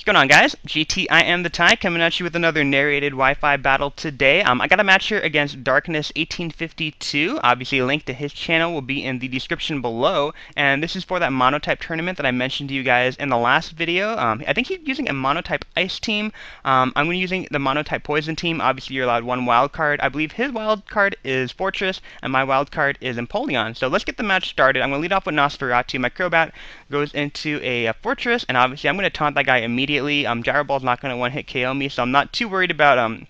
going on, guys? GT iamthetie coming at you with another narrated Wi-Fi battle today. I got a match here against Darkness1852. Obviously, a link to his channel will be in the description below. And this is for that monotype tournament that I mentioned to you guys in the last video. I think he's using a monotype ice team. I'm going to be using the monotype poison team. Obviously, you're allowed one wild card. I believe his wild card is Fortress, and my wild card is Empoleon. So let's get the match started. I'm going to lead off with Nosferatu. My Crobat goes into a Fortress, and obviously I'm going to taunt that guy immediately. Gyro Ball's not going to one-hit KO me, so I'm not too worried about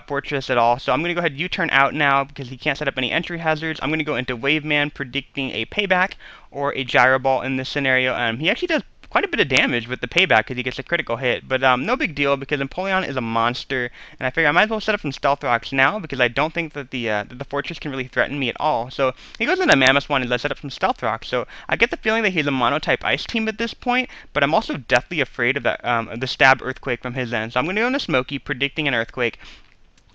Fortress at all. So I'm going to go ahead and U-turn out now because he can't set up any entry hazards. I'm going to go into Wave Man, predicting a Payback or a Gyro Ball in this scenario. He actually does quite a bit of damage with the Payback because he gets a critical hit, but no big deal because Empoleon is a monster, and I figure I might as well set up some Stealth Rocks now because I don't think that the Fortress can really threaten me at all. So he goes into Mammoth and I set up some Stealth Rocks. So I get the feeling that he's a monotype Ice team at this point, but I'm also deathly afraid of that the Stab Earthquake from his end. So I'm going to go into Smokey, predicting an Earthquake.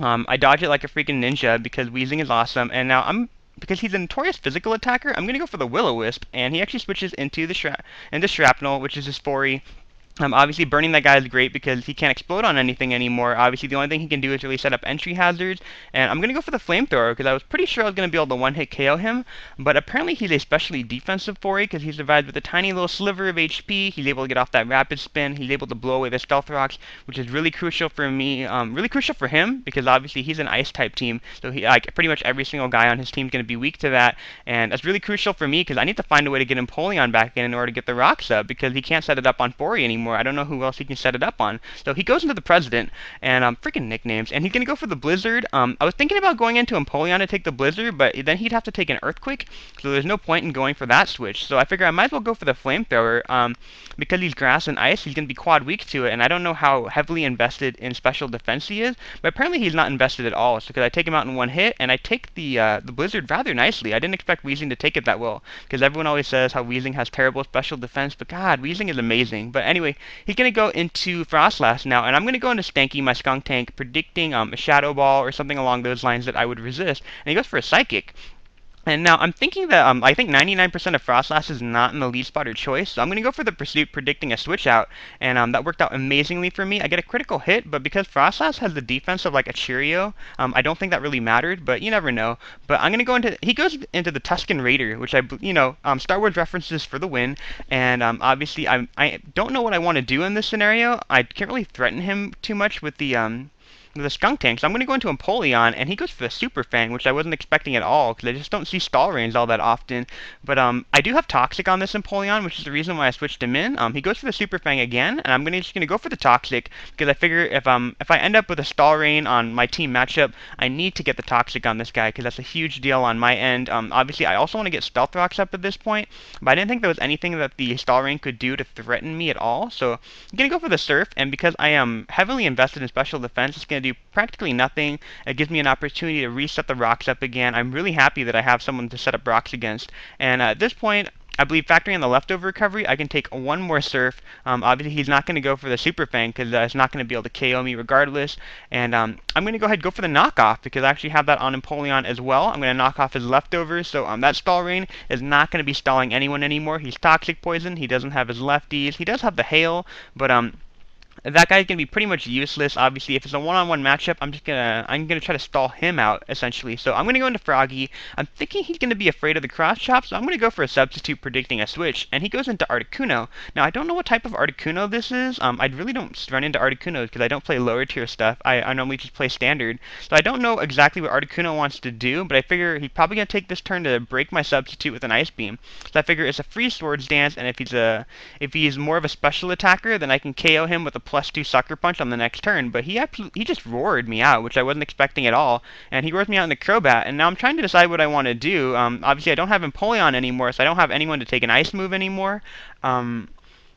I dodge it like a freaking ninja because Weezing is awesome, and now because he's a notorious physical attacker, I'm going to go for the Will-O-Wisp, and he actually switches into the Shrapnel, which is his Fori. Obviously, burning that guy is great because he can't explode on anything anymore. Obviously, the only thing he can do is really set up entry hazards. And I'm going to go for the Flamethrower because I was pretty sure I was going to be able to one-hit KO him. But apparently, he's a specially defensive Fori because he survives with a tiny little sliver of HP. He's able to get off that Rapid Spin. He's able to blow away the Stealth Rocks, which is really crucial for me. Really crucial for him because obviously he's an Ice-type team. So pretty much every single guy on his team is going to be weak to that. And that's really crucial for me because I need to find a way to get Empoleon back in order to get the Rocks up because he can't set it up on Fori anymore. I don't know who else he can set it up on. So he goes into the President, and freaking nicknames, and he's going to go for the Blizzard. I was thinking about going into Empoleon to take the Blizzard, but then he'd have to take an Earthquake, so there's no point in going for that switch. So I figure I might as well go for the Flamethrower. Because he's Grass and Ice, he's going to be quad weak to it, and I don't know how heavily invested in special defense he is, but apparently he's not invested at all. So because I take him out in one hit, and I take the Blizzard rather nicely. I didn't expect Weezing to take it that well, because everyone always says how Weezing has terrible special defense, but God, Weezing is amazing. But anyway, he's going to go into Frostlass now, and I'm going to go into Stanky, my Skunk Tank, predicting a Shadow Ball or something along those lines that I would resist, and he goes for a Psychic. And now I'm thinking that I think 99% of Frostlass is not in the lead spot or choice, so I'm going to go for the Pursuit, predicting a switch out, and that worked out amazingly for me. I get a critical hit, but because Frostlass has the defense of like a Cheerio, I don't think that really mattered, but you never know. But I'm going to go into, he goes into the Tusken Raider, which Star Wars references for the win, and obviously I don't know what I want to do in this scenario. I can't really threaten him too much with the Skunk Tank, so I'm going to go into Empoleon, and he goes for the Super Fang, which I wasn't expecting at all, because I just don't see stall range all that often. But I do have Toxic on this Empoleon, which is the reason why I switched him in. He goes for the Super Fang again, and I'm just going to go for the Toxic, because I figure if I end up with a stall rain on my team matchup, I need to get the Toxic on this guy, because that's a huge deal on my end. Obviously, I also want to get Stealth Rocks up at this point, but I didn't think there was anything that the stall rain could do to threaten me at all, so I'm going to go for the Surf, and because I am heavily invested in special defense, it's going to do practically nothing. It gives me an opportunity to reset the Rocks up again. I'm really happy that I have someone to set up Rocks against. And at this point, I believe factoring in the leftover recovery, I can take one more Surf. Obviously, he's not going to go for the Super Fang because it's not going to be able to KO me regardless. And I'm going to go ahead and go for the knockoff because I actually have that on Empoleon as well. I'm going to knock off his leftovers, so that stall rain is not going to be stalling anyone anymore. He's Toxic Poison. He doesn't have his lefties. He does have the Hail, but that guy's gonna be pretty much useless. Obviously, if it's a one-on-one matchup, I'm gonna try to stall him out essentially. So I'm gonna go into Froggy. I'm thinking he's gonna be afraid of the cross chop, so I'm gonna go for a substitute, predicting a switch, and he goes into Articuno. Now I don't know what type of Articuno this is. I really don't run into Articunos because I don't play lower tier stuff. I normally just play standard, so I don't know exactly what Articuno wants to do. But I figure he's probably gonna take this turn to break my substitute with an Ice Beam. So I figure it's a free Swords Dance, and if he's more of a special attacker, then I can KO him with a +2 Sucker Punch on the next turn, but he just roared me out, which I wasn't expecting at all, and he roars me out in the Crobat, and now I'm trying to decide what I want to do. Obviously, I don't have Empoleon anymore, so I don't have anyone to take an Ice move anymore. At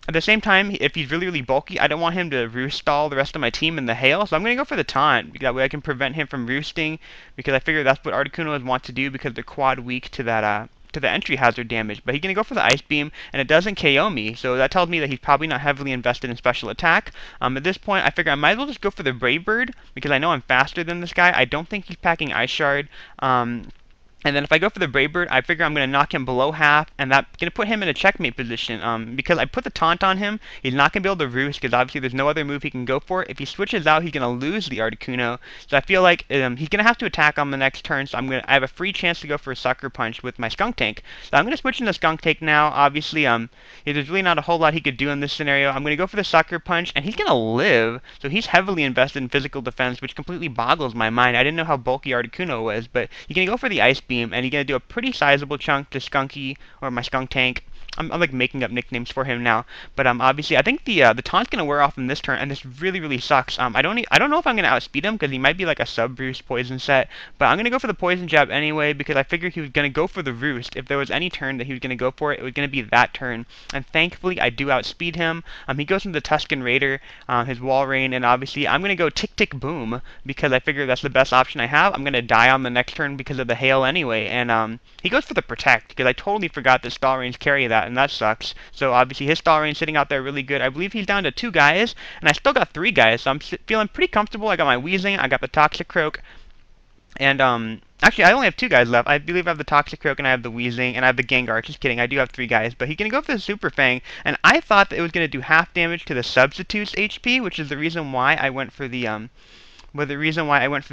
the same time, if he's really, really bulky, I don't want him to roost stall the rest of my team in the Hail, so I'm going to go for the Taunt. That way I can prevent him from roosting, because I figure that's what Articunos want to do because they're quad weak to that to the entry hazard damage, but he's going to go for the Ice Beam, and it doesn't KO me, so that tells me that he's probably not heavily invested in special attack. At this point, I figure I might as well just go for the Brave Bird, because I know I'm faster than this guy. I don't think he's packing Ice Shard. And then if I go for the Brave Bird, I figure I'm going to knock him below half, and that's going to put him in a checkmate position. Because I put the taunt on him, he's not going to be able to roost, because obviously there's no other move he can go for. If he switches out, he's going to lose the Articuno. So I feel like he's going to have to attack on the next turn, so I have a free chance to go for a Sucker Punch with my Skunk Tank. So I'm going to switch into Skunk Tank now. Obviously, there's really not a whole lot he could do in this scenario. I'm going to go for the Sucker Punch, and he's going to live. So he's heavily invested in physical defense, which completely boggles my mind. I didn't know how bulky Articuno was, but he's going to go for the Ice Beam, and he's going to do a pretty sizable chunk to Skunky, or my Skunk Tank. I'm like making up nicknames for him now, but obviously I think the taunt's gonna wear off in this turn, and this really sucks. I don't know if I'm gonna outspeed him because he might be like a sub-roost poison set, but I'm gonna go for the poison jab anyway because I figured he was gonna go for the roost. If there was any turn that he was gonna go for it, it was gonna be that turn, and thankfully I do outspeed him. He goes into the Tuscan Raider, his Wall Rain, and obviously I'm gonna go Tick Tick Boom because I figure that's the best option I have. I'm gonna die on the next turn because of the hail anyway, and he goes for the Protect because I totally forgot that Stall Rains carry that, and that sucks. So obviously his Stall Rain sitting out there really good. I believe he's down to 2 guys, and I still got 3 guys, so I'm feeling pretty comfortable. I got my Weezing, I got the Toxicroak, and actually I only have 2 guys left. I believe I have the Toxicroak, and I have the Weezing, and I have the Gengar. Just kidding, I do have 3 guys, but he's gonna go for the Super Fang, and I thought that it was gonna do half damage to the Substitute's HP, which is the reason why I went for the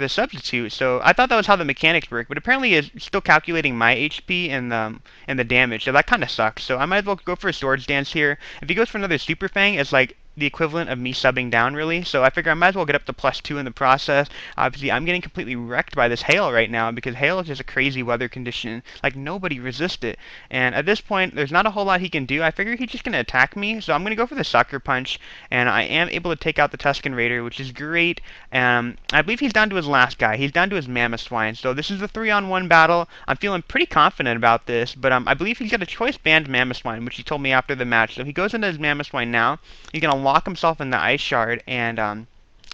substitute. So I thought that was how the mechanics work, but apparently it's still calculating my HP and the damage. So that kind of sucks. So I might as well go for a Swords Dance here. If he goes for another Super Fang, it's like the equivalent of me subbing down, really. So I figure I might as well get up to +2 in the process. Obviously, I'm getting completely wrecked by this hail right now because hail is just a crazy weather condition. Like, nobody resists it. And at this point, there's not a whole lot he can do. I figure he's just going to attack me. So I'm going to go for the Sucker Punch. And I am able to take out the Tuscan Raider, which is great. I believe he's down to his last guy. He's down to his Mamoswine. So this is a 3-on-1 battle. I'm feeling pretty confident about this. But I believe he's got a choice banned Mamoswine, which he told me after the match. So he goes into his Mamoswine now. He's going to lock himself in the Ice Shard, and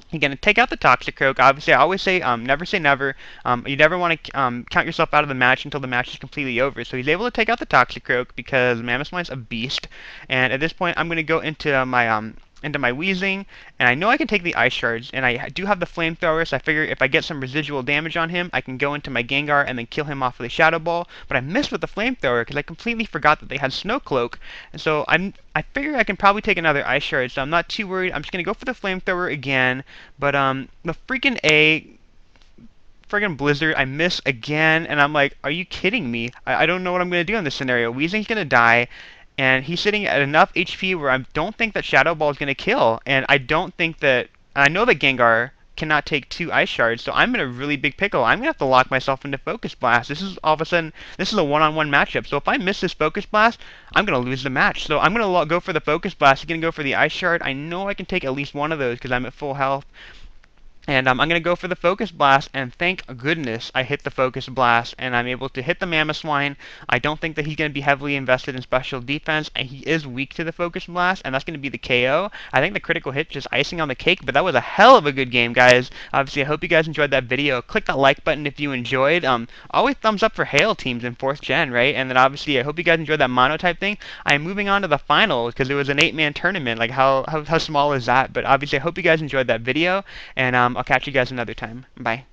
he's going to take out the Toxicroak. Obviously, I always say never say never. You never want to count yourself out of the match until the match is completely over. So he's able to take out the Toxicroak because Mamoswine's a beast. And at this point, I'm going to go into my Weezing, and I know I can take the Ice Shards, and I do have the Flamethrower, so I figure if I get some residual damage on him, I can go into my Gengar and then kill him off with a Shadow Ball, but I missed with the Flamethrower because I completely forgot that they had Snow Cloak, and so I figure I can probably take another Ice Shard, so I'm not too worried. I'm just going to go for the Flamethrower again, but the freaking Blizzard, I miss again, and I'm like, are you kidding me? I don't know what I'm going to do in this scenario. Weezing's going to die, and he's sitting at enough HP where I don't think that Shadow Ball is going to kill, and I don't think that... I know that Gengar cannot take 2 Ice Shards, so I'm in a really big pickle. I'm going to have to lock myself into Focus Blast. This is all of a sudden, this is a one-on-one matchup, so if I miss this Focus Blast, I'm going to lose the match. So I'm going to go for the Focus Blast. He's going to go for the Ice Shard. I know I can take at least one of those because I'm at full health. And I'm going to go for the Focus Blast, and thank goodness I hit the Focus Blast, and I'm able to hit the Mamoswine. I don't think that he's going to be heavily invested in special defense, and he is weak to the Focus Blast, and that's going to be the KO. I think the critical hit just icing on the cake, but that was a hell of a good game, guys. Obviously, I hope you guys enjoyed that video. Click that like button if you enjoyed. Always thumbs up for Hail teams in 4th Gen, right? And then obviously, I hope you guys enjoyed that mono type thing. I am moving on to the finals, because it was an 8-man tournament. Like, how small is that? But obviously, I hope you guys enjoyed that video, and I'll catch you guys another time. Bye.